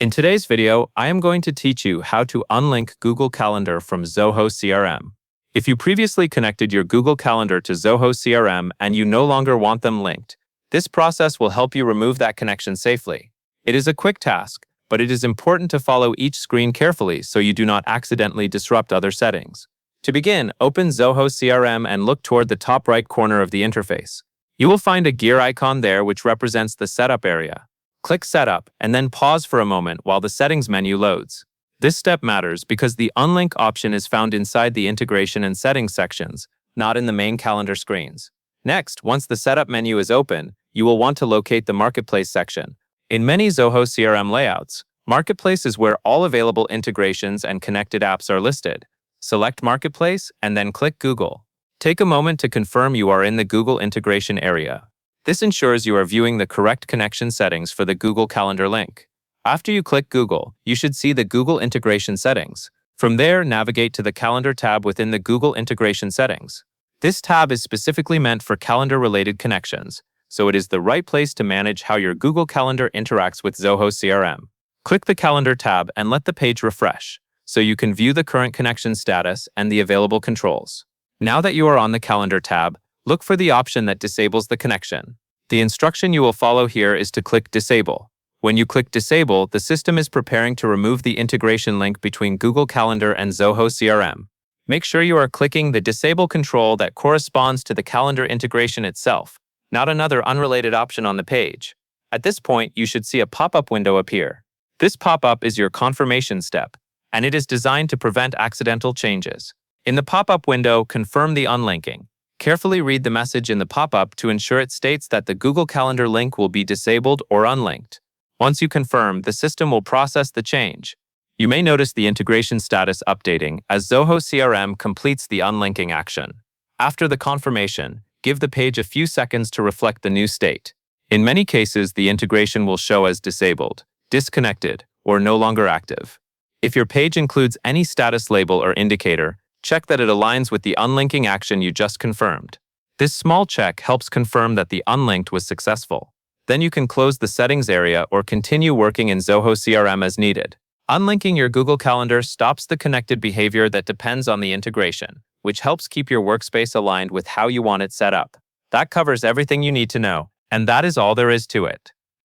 In today's video, I am going to teach you how to unlink Google Calendar from Zoho CRM. If you previously connected your Google Calendar to Zoho CRM and you no longer want them linked, this process will help you remove that connection safely. It is a quick task, but it is important to follow each screen carefully so you do not accidentally disrupt other settings. To begin, open Zoho CRM and look toward the top right corner of the interface. You will find a gear icon there which represents the setup area. Click Setup and then pause for a moment while the settings menu loads. This step matters because the Unlink option is found inside the integration and settings sections, not in the main calendar screens. Next, once the setup menu is open, you will want to locate the Marketplace section. In many Zoho CRM layouts, Marketplace is where all available integrations and connected apps are listed. Select Marketplace and then click Google. Take a moment to confirm you are in the Google integration area. This ensures you are viewing the correct connection settings for the Google Calendar link. After you click Google, you should see the Google integration settings. From there, navigate to the Calendar tab within the Google integration settings. This tab is specifically meant for calendar-related connections, so it is the right place to manage how your Google Calendar interacts with Zoho CRM. Click the Calendar tab and let the page refresh, so you can view the current connection status and the available controls. Now that you are on the Calendar tab, look for the option that disables the connection. The instruction you will follow here is to click Disable. When you click Disable, the system is preparing to remove the integration link between Google Calendar and Zoho CRM. Make sure you are clicking the Disable control that corresponds to the calendar integration itself, not another unrelated option on the page. At this point, you should see a pop-up window appear. This pop-up is your confirmation step, and it is designed to prevent accidental changes. In the pop-up window, confirm the unlinking. Carefully read the message in the pop-up to ensure it states that the Google Calendar link will be disabled or unlinked. Once you confirm, the system will process the change. You may notice the integration status updating as Zoho CRM completes the unlinking action. After the confirmation, give the page a few seconds to reflect the new state. In many cases, the integration will show as disabled, disconnected, or no longer active. If your page includes any status label or indicator, check that it aligns with the unlinking action you just confirmed. This small check helps confirm that the unlinked was successful. Then you can close the settings area or continue working in Zoho CRM as needed. Unlinking your Google Calendar stops the connected behavior that depends on the integration, which helps keep your workspace aligned with how you want it set up. That covers everything you need to know, and that is all there is to it.